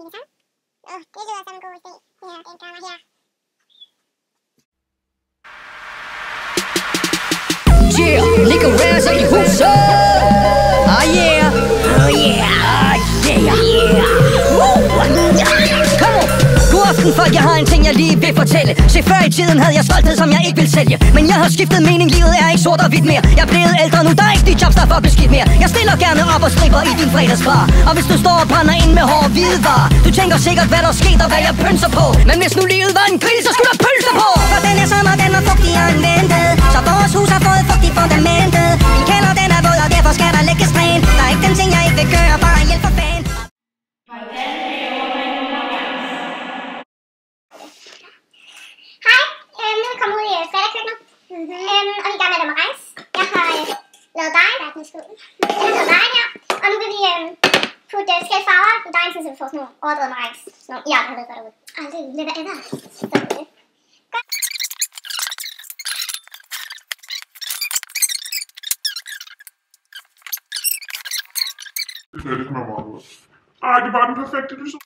det samme. Det lyder som en god idé. Ja, den gør mig her. Yeah, Nico Razzer i huset. Ah yeah, oh yeah, ah yeah, Kom on. God aften folk, jeg har en ting jeg lige vil fortælle. Se, før i tiden havde jeg stolthed som jeg ikke vil sælge, men jeg har skiftet mening, livet er ikke sort og hvidt mere. Jeg er blevet ældre nu, der er ikke de jobs der er for beskidt mere. Jeg stiller gerne op og stripper i din fredagsbar, og hvis du står og brænder ind med hårde hvidevarer, du tænker sikkert hvad der skete og hvad jeg pønser på, men hvis nu livet var en grill, så skulle der pølser på. For den er sommer, den var fugtig og anventet, så vores hus har fået fugt i fundamentet. Min kælder den er våd, og derfor skal der lægges dræn. Der er ikke den ting jeg ikke vil gøre, bare hjælp for fan. Og vi er i gang med at lave marais. Jeg har lavet dej, der er den i skålen. Jeg har lavet dej her, og nu vil vi putte forskellige farver i dejen, så vi får sådan nogle overdrevet marais. Sådan nogle, I aldrig har ved for derude. Aldrig lidt af ever. Så det er det. Godt. Det kommer meget ud. Ej, det var den perfekte lyse.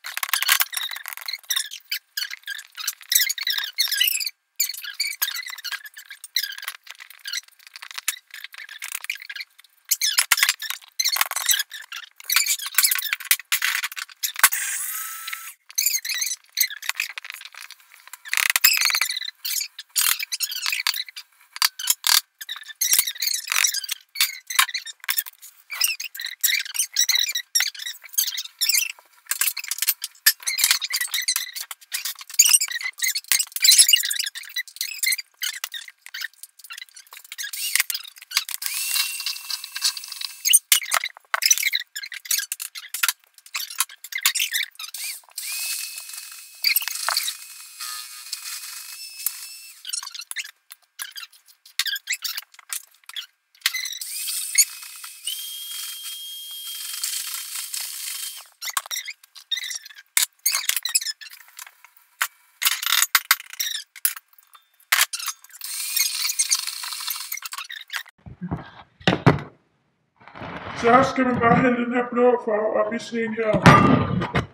Så skal man bare hælde den her blå farve op i sådan en her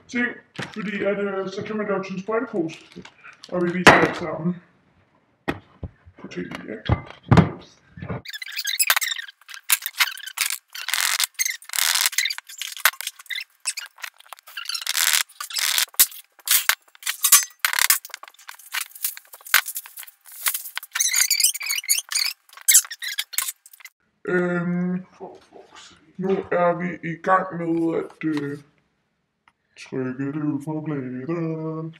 ting, fordi at, så kan man lave sådan en sprøjtepose, og vi viser alt sammen på tv, ikke? Nu er vi i gang med at trykke det ud fra glæden.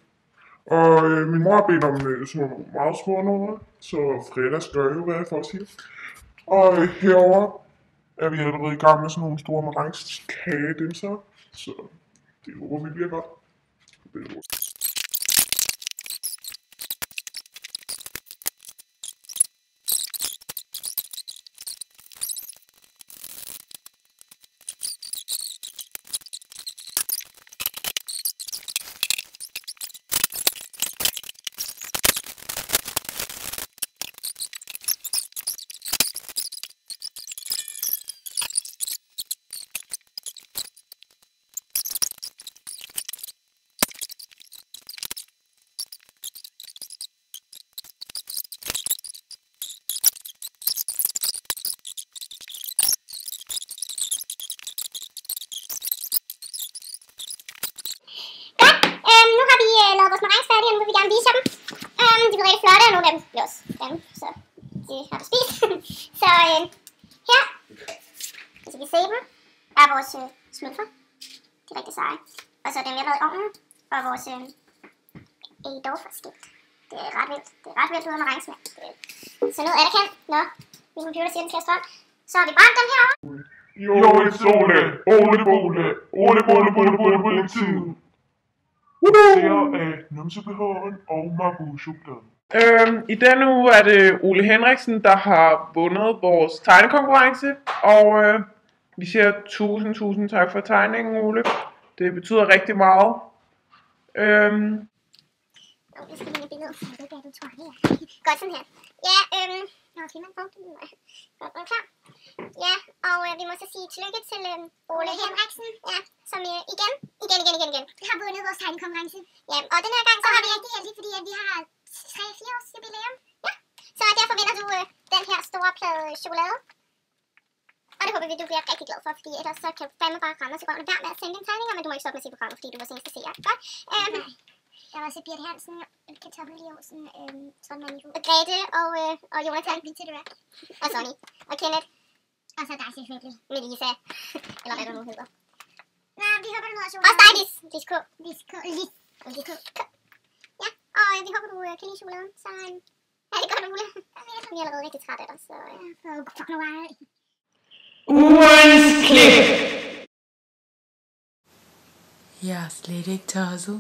Og min mor har bedt om sådan nogle meget små numre, så fredags gør jo, hvad jeg får at sige. Og herover er vi allerede i gang med sådan nogle store marangskagedimser, så det håber vi bliver godt. Vores marais færdige, og nu vil vi gerne vise dem. De bliver rigtig flotte, og nogle af dem bliver også dem, så de har du spist. Så her, hvis I kan se dem, er vores smølfer. De er rigtig seje. Og så dem, vi har lavet i ovnen, og vores Adolf-skilt. Det er ret vildt. Det er ret vildt ud af marais-smag. Så nu er det kan. Nå, min computer siger, den skal strøm. Så har vi brændt dem herovre. Jo, et sole, ole, bole, ole, bole, bole, bole, bole, tid. Af numsebehåren og Marabou-chokoladen. I denne uge er det Ole Henriksen, der har vundet vores tegnekonkurrence, og vi siger tusind tak for tegningen, Ole. Det betyder rigtig meget. Jeg skal lige et billede, så det er du tror her. Godt sådan her. Ja, jeg har filmet godt, den er klar. Ja, og vi må så sige tillykke til Ole Henriksen, ja, som igen igen. Vi har vundet vores tegnekonkurrence. Ja, og den her gang så har vi rigtig heldigt, fordi at vi har 3-4 års jubilæum. Ja, så derfor vinder du den her store plade chokolade. Og det håber vi, du bliver rigtig glad for, fordi ellers så kan du fandme bare rende og så gå og være med at sende dine tegninger, men du må ikke stoppe med at se programmet, fordi du var seneste seer. Godt. Der var også Birte Hansen, Kartoffel i Olsen, Trondmann i Grete og Jonathan. Vi til det rap. Og Sonny. Og Kenneth. Og så dig selvfølgelig. Melissa. Eller hvad du nu hedder. Nej, vi håber, du hedder chokolade. Også dig, Lisko. Ja, og vi håber, du kan lide chokoladen. Så ja, det gør du muligt. Vi er allerede rigtig træt af dig, så Jeg er slet ikke tosset.